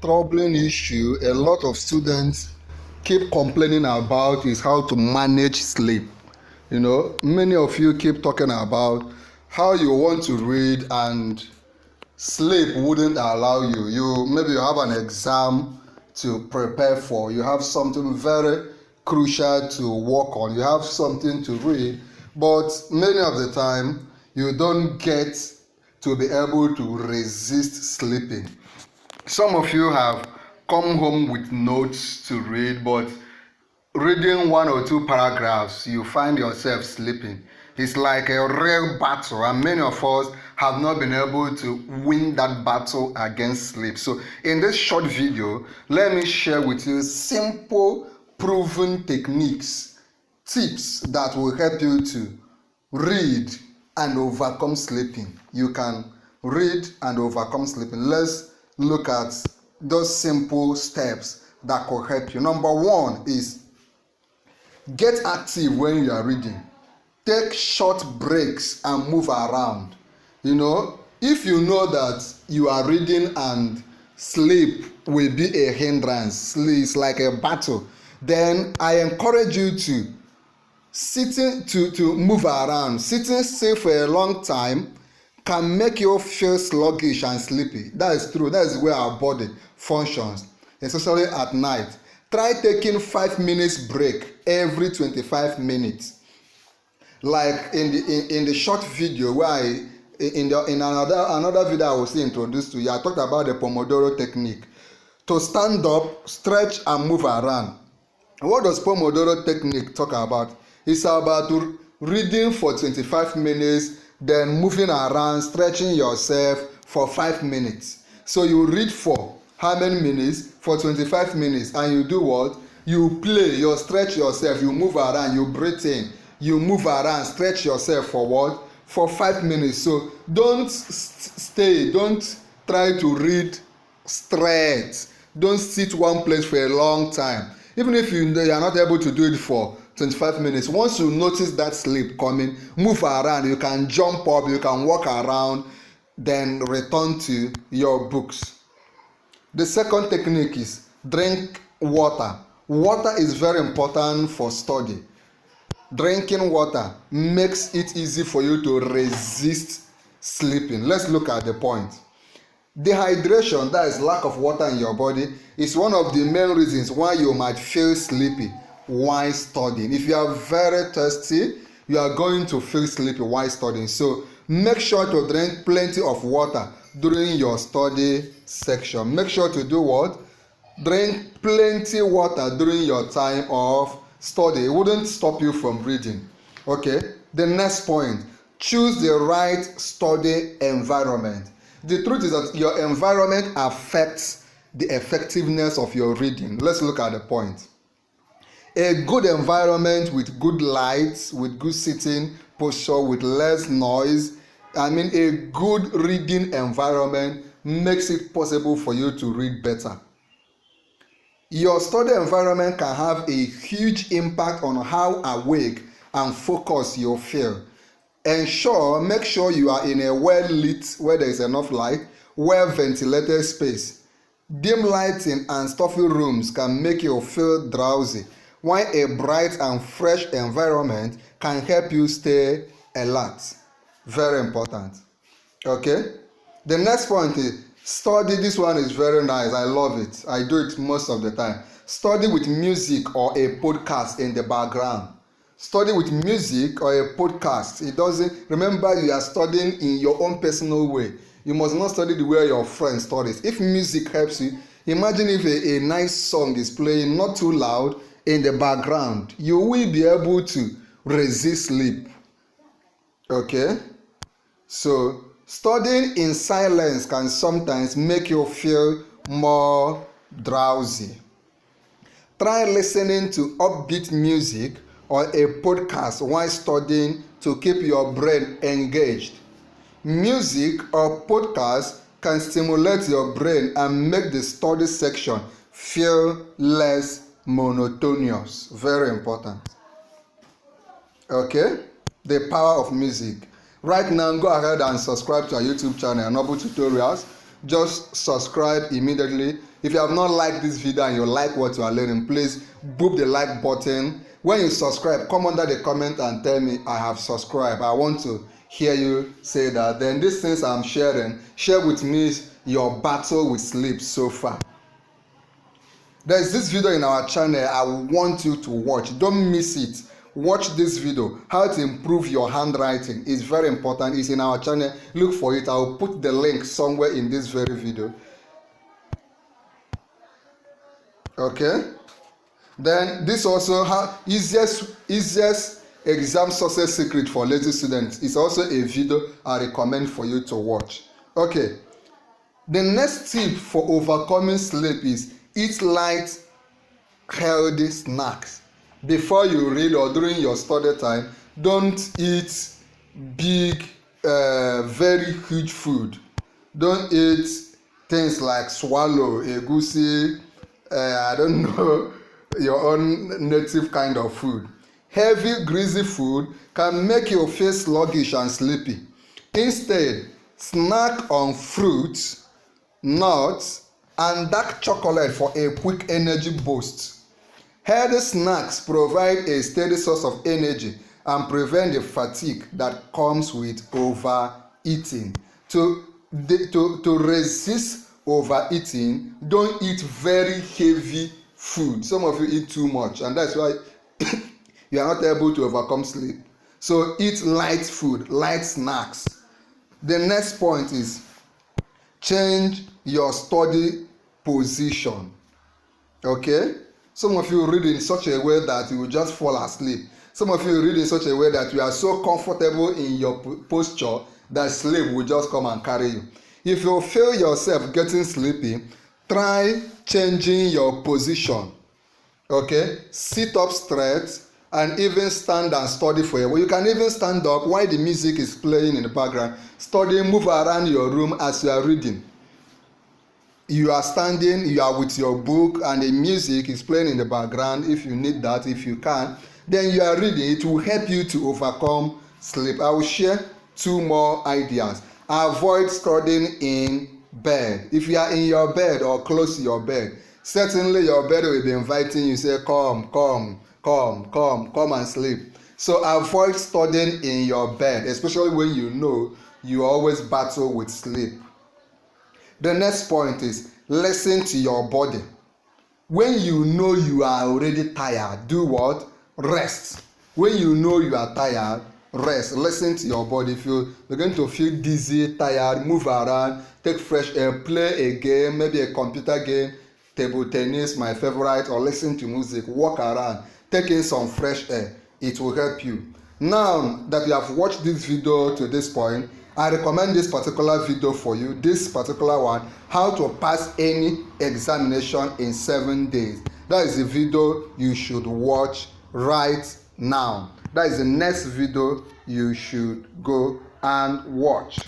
troubling issue a lot of students keep complaining about is how to manage sleep. Many of you keep talking about how you want to read and sleep wouldn't allow you. Maybe you have an exam to prepare for, you have something very crucial to work on, you have something to read, but many of the time you don't get to be able to resist sleeping. Some of you have come home with notes to read, but reading one or two paragraphs, you find yourself sleeping. It's like a real battle, and many of us have not been able to win that battle against sleep. So in this short video, let me share with you simple, proven techniques, tips that will help you to read and overcome sleeping. You can read and overcome sleeping. Let's look at those simple steps that could help you. Number one is get active when you are reading. Take short breaks and move around. If you know that you are reading and sleep will be a hindrance, sleep is like a battle, then I encourage you to move around. Sitting still for a long time can make you feel sluggish and sleepy. That is true. That is where our body functions, especially at night. Try taking 5 minutes break every 25 minutes. Like in the short video where in another video I was introduced to you, I talked about the Pomodoro technique. To stand up, stretch and move around. What does Pomodoro technique talk about? It's about reading for 25 minutes, then moving around, stretching yourself for 5 minutes. So you read for how many minutes? For 25 minutes. And you do what? You play, you stretch yourself, you move around, you breathe in, you move around, stretch yourself for what? For 5 minutes. So don't don't try to read straight. Don't sit one place for a long time. Even if you are not able to do it for 25 minutes, once you notice that sleep coming, move around. You can jump up, you can walk around, then return to your books. The second technique is drink water. Water is very important for study. Drinking water makes it easy for you to resist sleeping. Let's look at the point. Dehydration, that is lack of water in your body, is one of the main reasons why you might feel sleepy while studying. If you are very thirsty, you are going to feel sleepy while studying. So make sure to drink plenty of water during your study section. Make sure to do what? Drink plenty water during your time of study. It wouldn't stop you from reading. Okay, the next point, choose the right study environment. The truth is that your environment affects the effectiveness of your reading. Let's look at the point. A good environment with good lights, with good sitting posture, with less noise, a good reading environment makes it possible for you to read better. Your study environment can have a huge impact on how awake and focused you feel. Make sure you are in a well-lit, where there is enough light, well-ventilated space. Dim lighting and stuffy rooms can make you feel drowsy, while a bright and fresh environment can help you stay alert. Very important. Okay? The next point is study. This one is very nice. I love it. I do it most of the time. Study with music or a podcast in the background. Study with music or a podcast. Remember, you are studying in your own personal way. You must not study the way your friend studies. If music helps you, imagine if a nice song is playing, not too loud, in the background. You will be able to resist sleep. Okay? So, studying in silence can sometimes make you feel more drowsy. Try listening to upbeat music or a podcast while studying to keep your brain engaged. Music or podcast can stimulate your brain and make the study section feel less monotonous. Very important. Okay? The power of music. Right now, go ahead and subscribe to our YouTube channel, Noble Tutorials. just subscribe immediately. If you have not liked this video and you like what you are learning, please boop the like button. When you subscribe, come under the comment and tell me I have subscribed. I want to hear you say that. Then these things I'm sharing, share with me your battle with sleep so far. There is this video in our channel I want you to watch. Don't miss it. Watch this video, how to improve your handwriting. Is very important. It's in our channel. Look for it. I'll put the link somewhere in this very video. Okay, then this also easiest exam success secret for lazy students is also a video I recommend for you to watch. Okay, the next tip for overcoming sleep is eat light healthy snacks. Before you read or during your study time, don't eat big very huge food. Don't eat things like swallow, egusi, I don't know, your own native kind of food. Heavy greasy food can make you feel sluggish and sleepy. Instead, snack on fruits, nuts and dark chocolate for a quick energy boost. Healthy snacks provide a steady source of energy and prevent the fatigue that comes with overeating. To resist overeating, don't eat very heavy food. Some of you eat too much and that's why you are not able to overcome sleep. So eat light food, light snacks. The next point is change your study position. Okay, some of you read in such a way that you will just fall asleep. Some of you read in such a way that you are so comfortable in your posture that sleep will just come and carry you. If you feel yourself getting sleepy, try changing your position. Okay, sit up straight and even stand and study for a while. You can even stand up while the music is playing in the background. Study, move around your room as you are reading. You are standing, you are with your book and the music is playing in the background. If you need that, if you can, then you are reading. It will help you to overcome sleep. I will share 2 more ideas. Avoid studying in bed. If you are in your bed or close to your bed, certainly your bed will be inviting you, say come and sleep. So avoid studying in your bed, especially when you know you always battle with sleep. The next point is listen to your body. When you know you are already tired, do what? Rest. When you know you are tired, rest. Listen to your body. If you're going to feel dizzy, tired, move around, take fresh air, play a game, maybe a computer game, table tennis, my favorite, or listen to music, walk around, take in some fresh air. It will help you. Now that you have watched this video to this point, I recommend this particular video for you, this particular one, how to pass any examination in 7 days. That is the video you should watch right now. That is the next video you should go and watch.